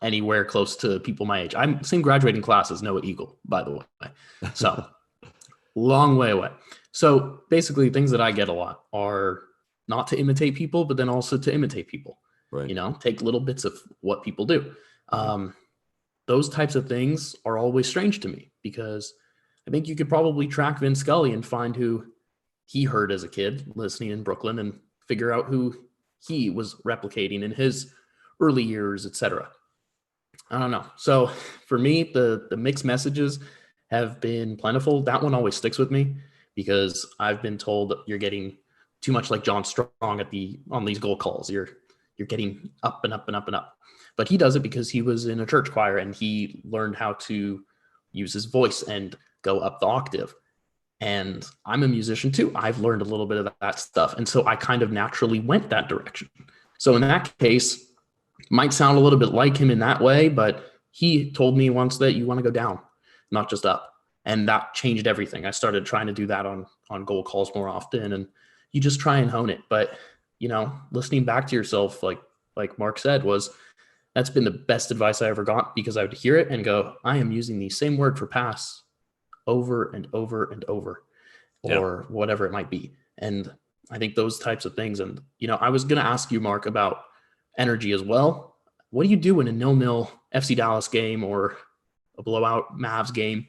anywhere close to people my age. I'm same graduating class as Noah Eagle, by the way. So long way away. So basically things that I get a lot are not to imitate people, but then also to imitate people. Right. You know, take little bits of what people do. Those types of things are always strange to me, because I think you could probably track Vin Scully and find who he heard as a kid listening in Brooklyn and figure out who he was replicating in his early years, etc. I don't know. So for me, the mixed messages have been plentiful. That one always sticks with me, because I've been told you're getting too much like John Strong on these goal calls. You're getting up and up and up and up. But he does it because he was in a church choir and he learned how to use his voice and go up the octave. And I'm a musician too. I've learned a little bit of that stuff. And so I kind of naturally went that direction. So in that case, might sound a little bit like him in that way, but he told me once that you want to go down, not just up. And that changed everything. I started trying to do that on goal calls more often, and you just try and hone it. But, you know, listening back to yourself, like Mark said, that's been the best advice I ever got, because I would hear it and go, I am using the same word for pass over and over and over, or whatever it might be. And I think those types of things. And, you know, I was going to ask you, Mark, about energy as well. What do you do in a 0-0 FC Dallas game or a blowout Mavs game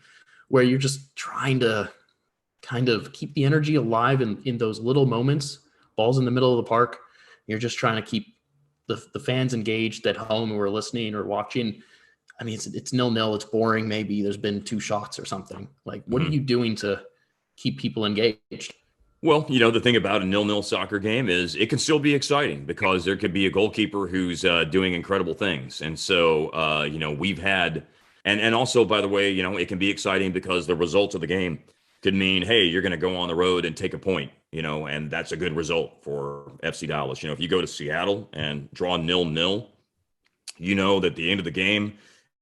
where you're just trying to kind of keep the energy alive in those little moments, balls in the middle of the park? You're just trying to keep the fans engaged at home who are listening or watching. I mean, it's 0-0. It's boring. Maybe there's been 2 shots or something. Like, what are you doing to keep people engaged? Well, you know, the thing about a 0-0 soccer game is it can still be exciting, because there could be a goalkeeper who's doing incredible things. And so, you know, we've had, and also, by the way, you know, it can be exciting because the result of the game could mean, hey, you're going to go on the road and take a point, you know, and that's a good result for FC Dallas. You know, if you go to Seattle and draw 0-0, you know that the end of the game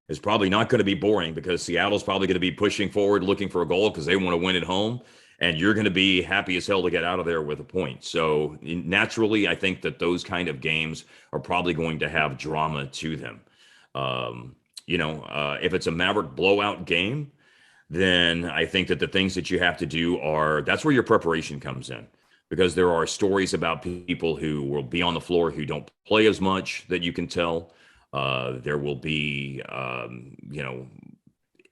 is probably not going to be boring, because Seattle's probably going to be pushing forward, looking for a goal because they want to win at home. And you're going to be happy as hell to get out of there with a point. So naturally, I think that those kind of games are probably going to have drama to them. You know, if it's a Maverick blowout game, then I think that the things that you have to do that's where your preparation comes in, because there are stories about people who will be on the floor who don't play as much that you can tell. There will be, you know,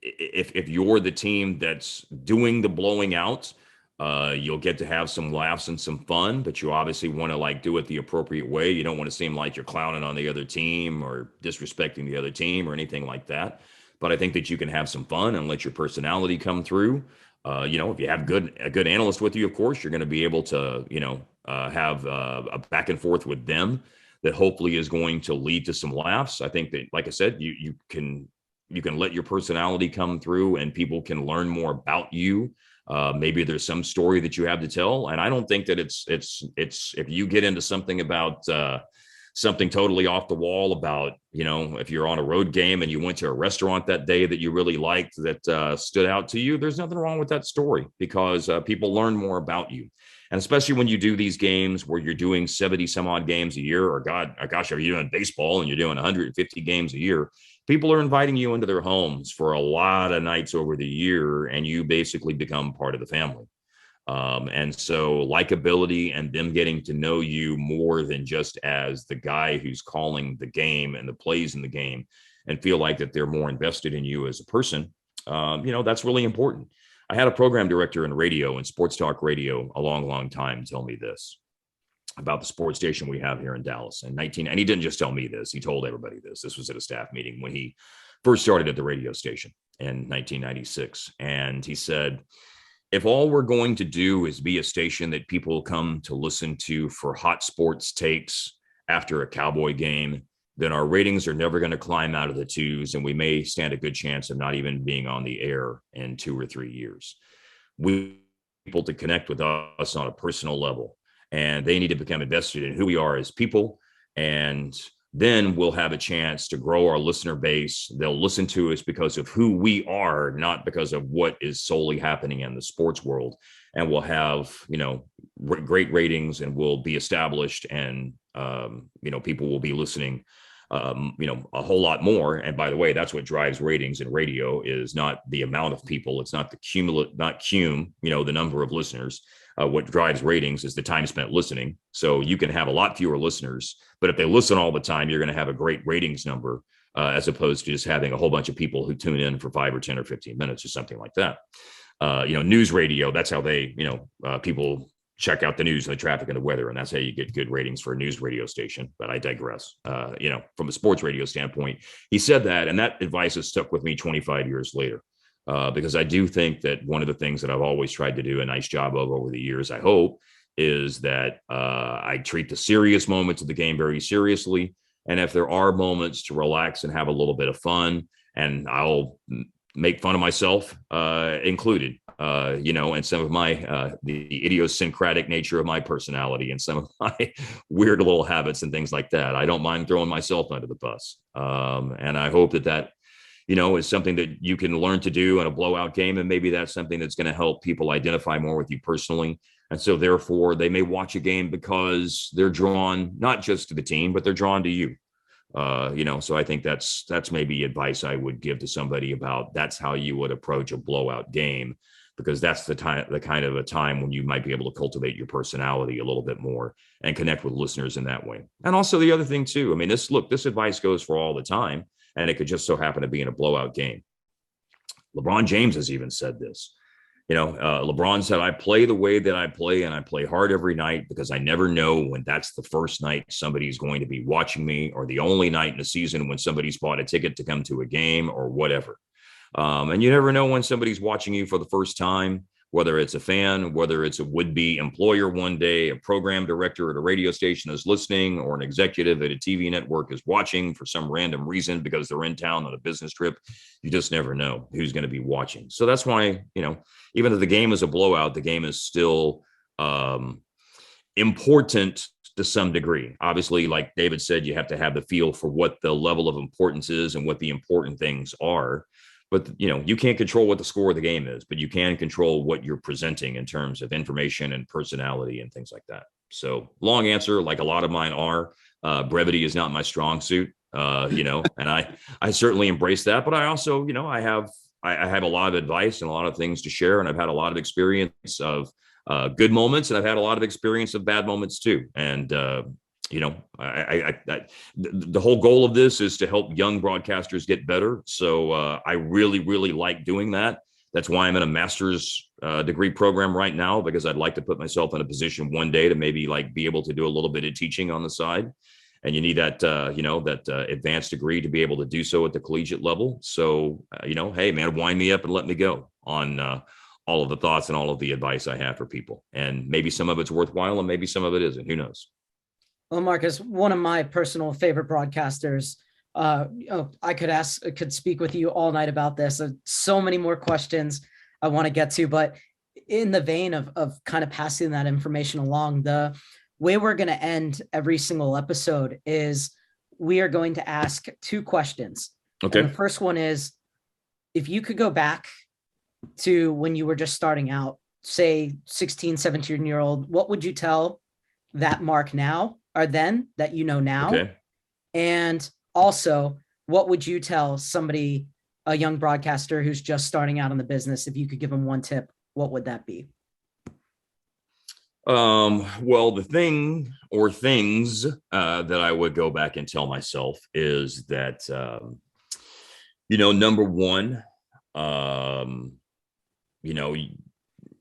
if you're the team that's doing the blowing out, you'll get to have some laughs and some fun, but you obviously want to do it the appropriate way. You don't want to seem like you're clowning on the other team or disrespecting the other team or anything like that. But I think that you can have some fun and let your personality come through. You know, if you have a good analyst with you, of course, you're going to be able to, you know, have a back and forth with them that hopefully is going to lead to some laughs. I think that, like I said, you can let your personality come through and people can learn more about you. Maybe there's some story that you have to tell. And I don't think that it's if you get into something about something totally off the wall about, you know, if you're on a road game and you went to a restaurant that day that you really liked that stood out to you, there's nothing wrong with that story, because people learn more about you. And especially when you do these games where you're doing 70 some odd games a year, or gosh, are you doing baseball and you're doing 150 games a year? People are inviting you into their homes for a lot of nights over the year, and you basically become part of the family. And so likability and them getting to know you more than just as the guy who's calling the game and the plays in the game, and feel like that they're more invested in you as a person, you know, that's really important. I had a program director in radio and sports talk radio a long time tell me this about the sports station we have here in Dallas and he didn't just tell me this, he told everybody this. This was at a staff meeting when he first started at the radio station in 1996. And he said, if all we're going to do is be a station that people come to listen to for hot sports takes after a Cowboy game, then our ratings are never going to climb out of the 2s, and we may stand a good chance of not even being on the air in 2 or 3 years. We want people to connect with us on a personal level. and they need to become invested in who we are as people. And then we'll have a chance to grow our listener base. They'll listen to us because of who we are, not because of what is solely happening in the sports world. And we'll have, great ratings, and we'll be established, and, people will be listening, a whole lot more. And by the way, that's what drives ratings in radio, is not the amount of people. It's not the the number of listeners. What drives ratings is the time spent listening. So you can have a lot fewer listeners, but if they listen all the time, you're going to have a great ratings number, as opposed to just having a whole bunch of people who tune in for 5 or 10 or 15 minutes or something like that. News radio, that's how they, people check out the news and the traffic and the weather. And that's how you get good ratings for a news radio station. But I digress. From a sports radio standpoint, he said that, and that advice has stuck with me 25 years later. Because I do think that one of the things that I've always tried to do a nice job of over the years, I hope, is that I treat the serious moments of the game very seriously. And if there are moments to relax and have a little bit of fun, and I'll make fun of myself included, and some of my the idiosyncratic nature of my personality and some of my weird little habits and things like that. I don't mind throwing myself under the bus. And I hope that is something that you can learn to do in a blowout game. And maybe that's something that's going to help people identify more with you personally. And so therefore they may watch a game because they're drawn not just to the team, but they're drawn to you. So I think that's maybe advice I would give to somebody about that's how you would approach a blowout game, because that's the kind of a time when you might be able to cultivate your personality a little bit more and connect with listeners in that way. And also the other thing too, this advice goes for all the time, and it could just so happen to be in a blowout game. LeBron James has even said this. LeBron said, I play the way that I play, and I play hard every night because I never know when that's the first night somebody's going to be watching me, or the only night in the season when somebody's bought a ticket to come to a game or whatever. And you never know when somebody's watching you for the first time, whether it's a fan, whether it's a would-be employer one day, a program director at a radio station is listening, or an executive at a TV network is watching for some random reason because they're in town on a business trip. You just never know who's going to be watching. So that's why, even though the game is a blowout, the game is still important to some degree. Obviously, like David said, you have to have the feel for what the level of importance is and what the important things are. But, you can't control what the score of the game is, but you can control what you're presenting in terms of information and personality and things like that. So long answer, like a lot of mine are, brevity is not my strong suit, and I certainly embrace that. But I also, I have a lot of advice and a lot of things to share. And I've had a lot of experience of good moments, and I've had a lot of experience of bad moments too. And, the whole goal of this is to help young broadcasters get better. So I really, really like doing that. That's why I'm in a master's degree program right now, because I'd like to put myself in a position one day to maybe be able to do a little bit of teaching on the side. And you need that, advanced degree to be able to do so at the collegiate level. So, hey, man, wind me up and let me go on all of the thoughts and all of the advice I have for people. And maybe some of it's worthwhile and maybe some of it isn't. Who knows? Well, Marcus, one of my personal favorite broadcasters. I could speak with you all night about this. So many more questions I want to get to, but in the vein of kind of passing that information along, the way we're going to end every single episode is we are going to ask 2 questions. Okay. And the first one is, if you could go back to when you were just starting out, say 16, 17-year-old, what would you tell that Mark now, or then that now? Okay. And also, what would you tell somebody, a young broadcaster who's just starting out in the business? If you could give them one tip, what would that be? Well, the thing or things that I would go back and tell myself is that, number one,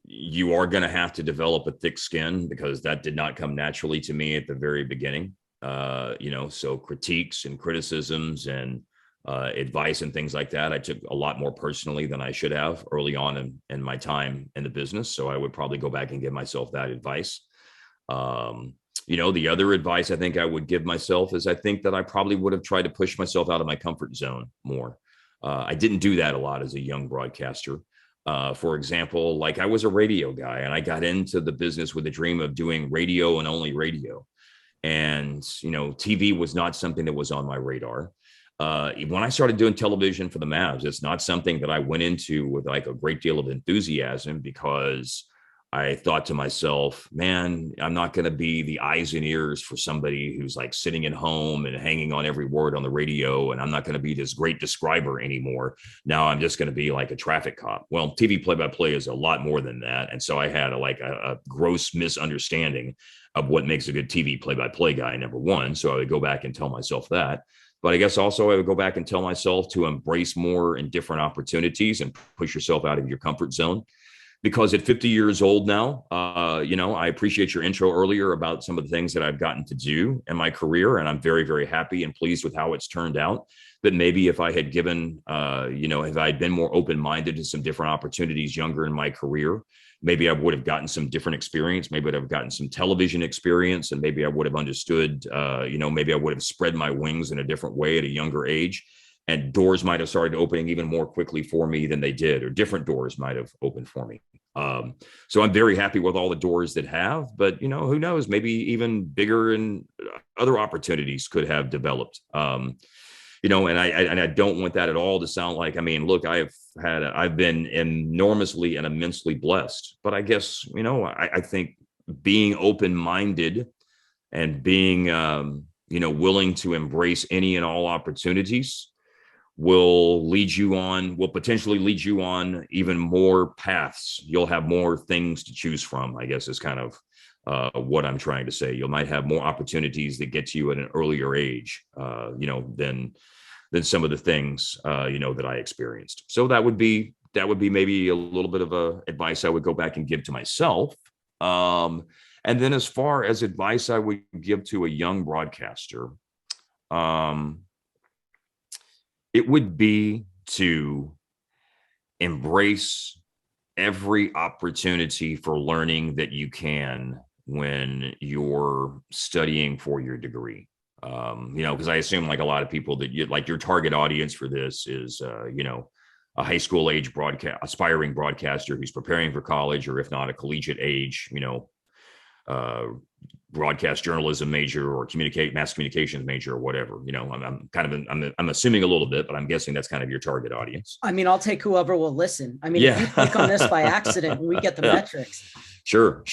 you are going to have to develop a thick skin, because that did not come naturally to me at the very beginning. So critiques and criticisms and advice and things like that, I took a lot more personally than I should have early on in my time in the business. So I would probably go back and give myself that advice. The other advice I think I would give myself is I think that I probably would have tried to push myself out of my comfort zone more. I didn't do that a lot as a young broadcaster. For example, like I was a radio guy and I got into the business with the dream of doing radio and only radio. And, TV was not something that was on my radar. When I started doing television for the Mavs, it's not something that I went into with like a great deal of enthusiasm, because I thought to myself, man, I'm not going to be the eyes and ears for somebody who's like sitting at home and hanging on every word on the radio. And I'm not going to be this great describer anymore. Now I'm just going to be like a traffic cop. Well, TV play-by-play is a lot more than that. And so I had a gross misunderstanding of what makes a good TV play-by-play guy, number one. So I would go back and tell myself that. But I guess also I would go back and tell myself to embrace more and different opportunities and push yourself out of your comfort zone. Because at 50 years old now, I appreciate your intro earlier about some of the things that I've gotten to do in my career. And I'm very, very happy and pleased with how it's turned out. But maybe if I had given, if I had been more open-minded to some different opportunities younger in my career, maybe I would have gotten some different experience. Maybe I'd have gotten some television experience, and maybe I would have understood, maybe I would have spread my wings in a different way at a younger age. And doors might have started opening even more quickly for me than they did, or different doors might have opened for me. So I'm very happy with all the doors that have, but who knows, maybe even bigger and other opportunities could have developed. And I don't want that at all to sound like, look, I've been enormously and immensely blessed, but I guess, I think being open-minded and being, willing to embrace any and all opportunities will potentially lead you on even more paths. You'll have more things to choose from, I guess, is kind of what I'm trying to say. You might have more opportunities that get to you at an earlier age, than some of the things, that I experienced. So that would be maybe a little bit of advice I would go back and give to myself. And then as far as advice I would give to a young broadcaster, it would be to embrace every opportunity for learning that you can when you're studying for your degree. Because I assume, like a lot of people, that your target audience for this is, a high school age aspiring broadcaster who's preparing for college, or if not a collegiate age, broadcast journalism major or mass communications major or whatever. I'm assuming a little bit, but I'm guessing that's kind of your target audience. I'll take whoever will listen. If you click on this by accident, we get the metrics. Sure.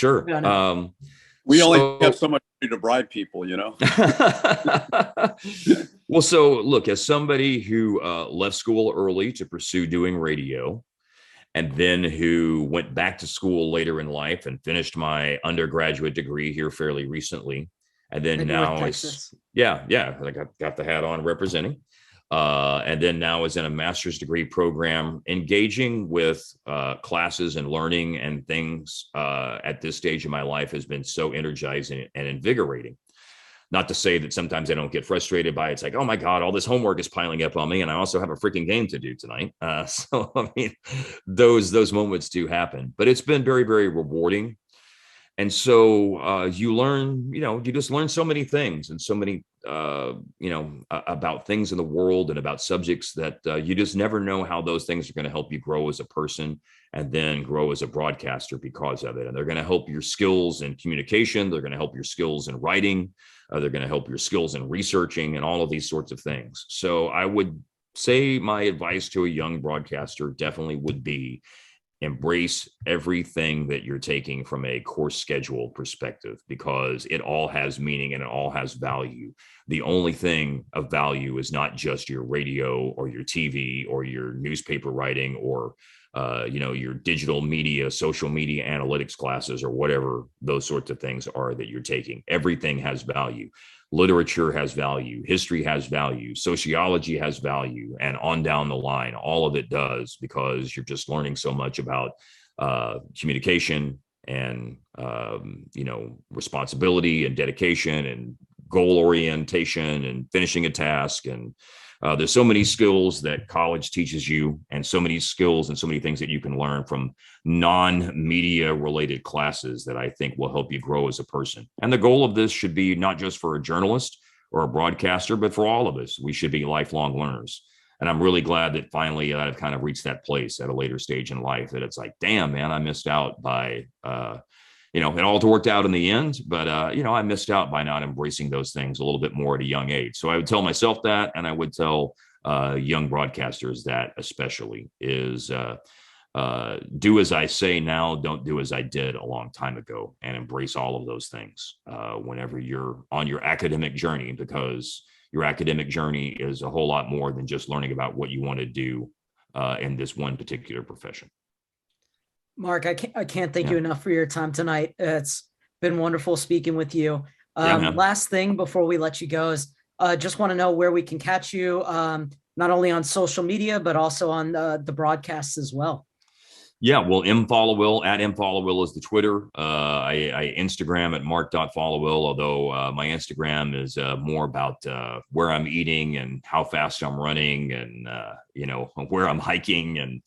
We only have so much to bribe people, Well, so look, as somebody who left school early to pursue doing radio, and then who went back to school later in life and finished my undergraduate degree here fairly recently. And then now I got the hat on representing. And then now is in a master's degree program, engaging with classes and learning and things at this stage of my life has been so energizing and invigorating. Not to say that sometimes I don't get frustrated by it. It's like, oh my God, all this homework is piling up on me, and I also have a freaking game to do tonight. Those moments do happen, but it's been very, very rewarding. And so you learn, you just learn so many things, and so many, about things in the world and about subjects that you just never know how those things are going to help you grow as a person and then grow as a broadcaster because of it. And they're going to help your skills in communication. They're going to help your skills in writing. They're going to help your skills in researching and all of these sorts of things. So I would say my advice to a young broadcaster definitely would be embrace everything that you're taking from a course schedule perspective, because it all has meaning and it all has value. The only thing of value is not just your radio or your TV or your newspaper writing or your digital media, social media analytics classes, or whatever those sorts of things are that you're taking. Everything has value. Literature has value. History has value. Sociology has value, and on down the line, all of it does, because you're just learning so much about communication and, responsibility and dedication and goal orientation and finishing a task. And there's so many skills that college teaches you, and so many skills and so many things that you can learn from non-media related classes that I think will help you grow as a person. And the goal of this should be not just for a journalist or a broadcaster, but for all of us. We should be lifelong learners. And I'm really glad that finally I've kind of reached that place at a later stage in life that it's like, damn, man, I missed out by, it all worked out in the end, but, I missed out by not embracing those things a little bit more at a young age. So I would tell myself that, and I would tell young broadcasters that especially is do as I say now, don't do as I did a long time ago, and embrace all of those things whenever you're on your academic journey, because your academic journey is a whole lot more than just learning about what you want to do in this one particular profession. Mark, I can't thank you enough for your time tonight. It's been wonderful speaking with you. Last thing before we let you go is just want to know where we can catch you, not only on social media, but also on the broadcasts as well. Yeah, well, Followill, at Followill is the Twitter. I Instagram at mark.followill, although my Instagram is more about where I'm eating and how fast I'm running and, where I'm hiking and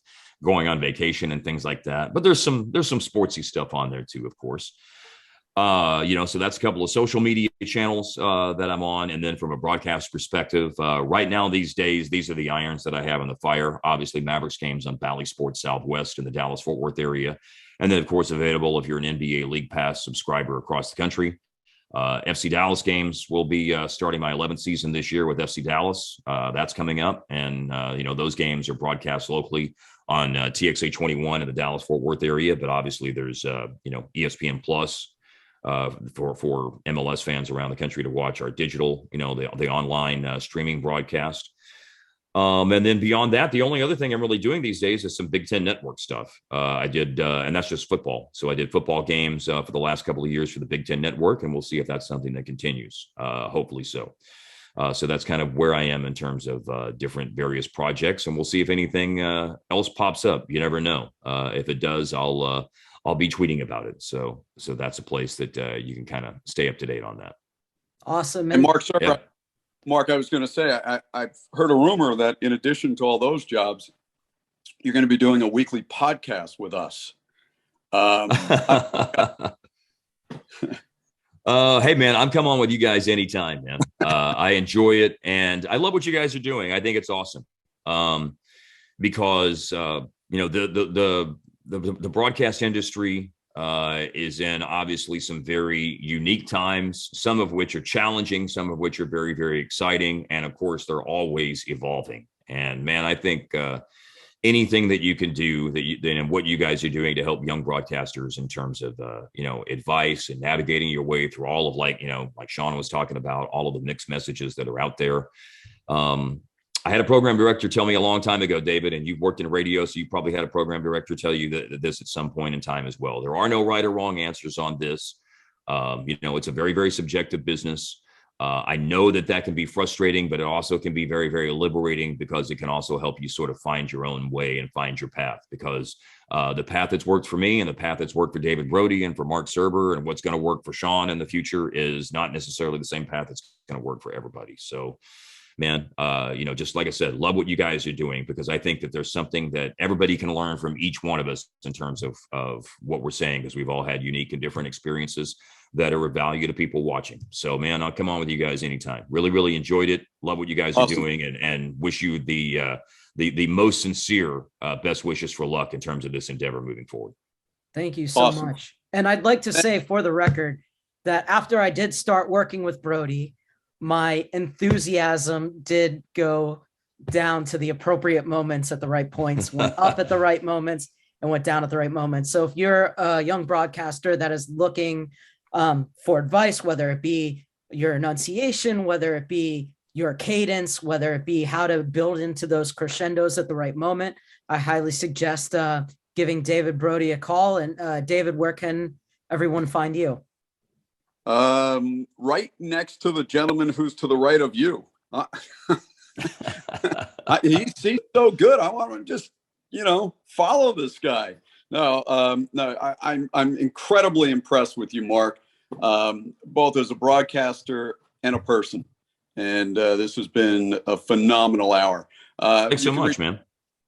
going on vacation and things like that. But there's some sportsy stuff on there too, of course. So that's a couple of social media channels that I'm on. And then from a broadcast perspective, right now, these days, these are the irons that I have in the fire. Obviously, Mavericks games on Bally Sports Southwest in the Dallas-Fort Worth area. And then, of course, available if you're an NBA League Pass subscriber across the country. FC Dallas games will be starting my 11th season this year with FC Dallas. That's coming up. And, those games are broadcast locally on TXA 21 in the Dallas-Fort Worth area. But obviously, there's, ESPN Plus. For MLS fans around the country to watch our digital, the online streaming broadcast. And then beyond that, the only other thing I'm really doing these days is some Big Ten Network stuff. I did, and that's just football. So I did football games for the last couple of years for the Big Ten Network, and we'll see if that's something that continues. Hopefully so. So that's kind of where I am in terms of different various projects, and we'll see if anything else pops up. You never know. If it does, I'll be tweeting about it. So that's a place that you can kind of stay up to date on that. Awesome. And Marc Serber, Mark, I was going to say, I've heard a rumor that in addition to all those jobs, you're going to be doing a weekly podcast with us. Hey man, I'm coming on with you guys anytime, man. I enjoy it. And I love what you guys are doing. I think it's awesome. Because, the broadcast industry is in obviously some very unique times, some of which are challenging, some of which are very, very exciting. And of course, they're always evolving. And man, I think anything that you can do and what you guys are doing to help young broadcasters in terms of, advice and navigating your way through all of like Shawn was talking about, all of the mixed messages that are out there. I had a program director tell me a long time ago, David, and you've worked in radio, so you probably had a program director tell you that this at some point in time as well. There are no right or wrong answers on this. It's a very, very subjective business. I know that can be frustrating, but it also can be very, very liberating because it can also help you sort of find your own way and find your path, because the path that's worked for me and the path that's worked for David Brody and for Marc Serber and what's going to work for Shawn in the future is not necessarily the same path that's going to work for everybody. So, man, just like I said, love what you guys are doing, because I think that there's something that everybody can learn from each one of us in terms of what we're saying, because we've all had unique and different experiences that are of value to people watching. So, man, I'll come on with you guys anytime. Really, really enjoyed it. Love what you guys are doing, and wish you the most sincere best wishes for luck in terms of this endeavor moving forward. Thank you so much. And I'd like to say for the record that after I did start working with Brody, my enthusiasm did go down to the appropriate moments at the right points, went up at the right moments and went down at the right moments. So if you're a young broadcaster that is looking for advice, whether it be your enunciation, whether it be your cadence, whether it be how to build into those crescendos at the right moment, I highly suggest giving David Brody a call. And David, where can everyone find you? Right next to the gentleman who's to the right of you. He's so good. I want to just, follow this guy. No, I'm incredibly impressed with you, Mark, both as a broadcaster and a person. And this has been a phenomenal hour. Thanks so much, man.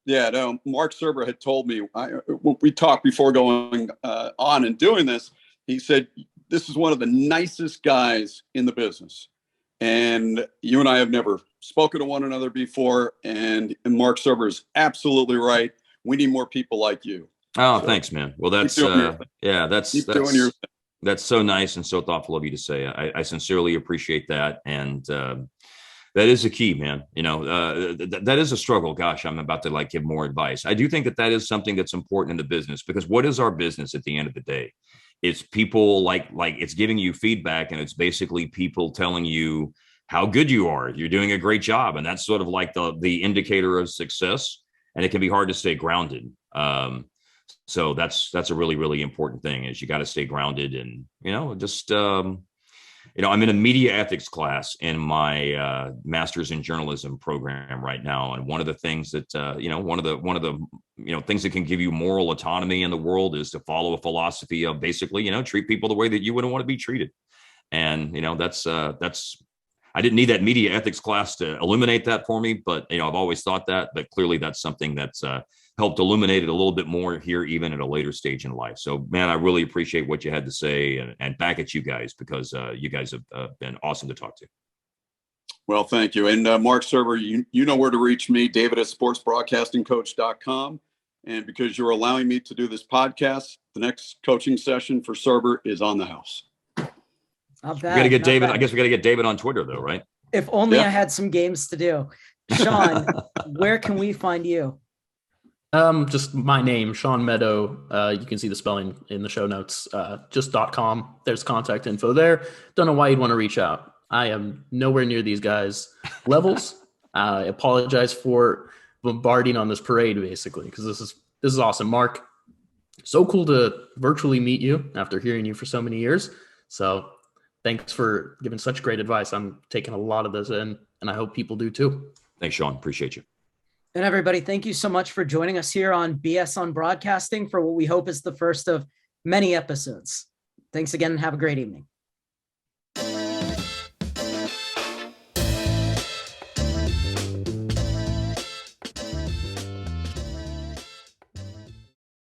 Yeah, no, Marc Serber had told me, we talked before going on and doing this. He said, this is one of the nicest guys in the business. And you and I have never spoken to one another before, and Marc Serber is absolutely right. We need more people like you. Oh, so, thanks, man. Well, that's doing your thing. That's so nice and so thoughtful of you to say. I sincerely appreciate that, and that is a key, man. You know, that is a struggle. Gosh, I'm about to give more advice. I do think that is something that's important in the business, because what is our business at the end of the day? It's people like it's giving you feedback, and it's basically people telling you how good you are. You're doing a great job, and that's sort of like the indicator of success. And it can be hard to stay grounded. So that's a really, really important thing, is you got to stay grounded. And, I'm in a media ethics class in my master's in journalism program right now. And one of the things that, one of the things that can give you moral autonomy in the world is to follow a philosophy of basically, treat people the way that you wouldn't want to be treated. And, that's I didn't need that media ethics class to illuminate that for me, but, I've always thought that, but clearly that's something that's helped illuminate it a little bit more here, even at a later stage in life. So, man, I really appreciate what you had to say, and back at you guys, because you guys have been awesome to talk to. Well, thank you. And Marc Serber, you know where to reach me, David at sportsbroadcastingcoach.com. And because you're allowing me to do this podcast, the next coaching session for Serber is on the house. Not bad. We got to get David. Bad. I guess we got to get David on Twitter, though, right? If only I had some games to do. Shawn, where can we find you? Just my name, Shawn Medow. You can see the spelling in the show notes. Just .com. There's contact info there. Don't know why you'd want to reach out. I am nowhere near these guys' levels. I apologize for bombarding on this parade, basically, because this is awesome. Marc, so cool to virtually meet you after hearing you for so many years. So thanks for giving such great advice. I'm taking a lot of this in, and I hope people do too. Thanks, Shawn. Appreciate you. And everybody, thank you so much for joining us here on BS on Broadcasting for what we hope is the first of many episodes. Thanks again, and have a great evening.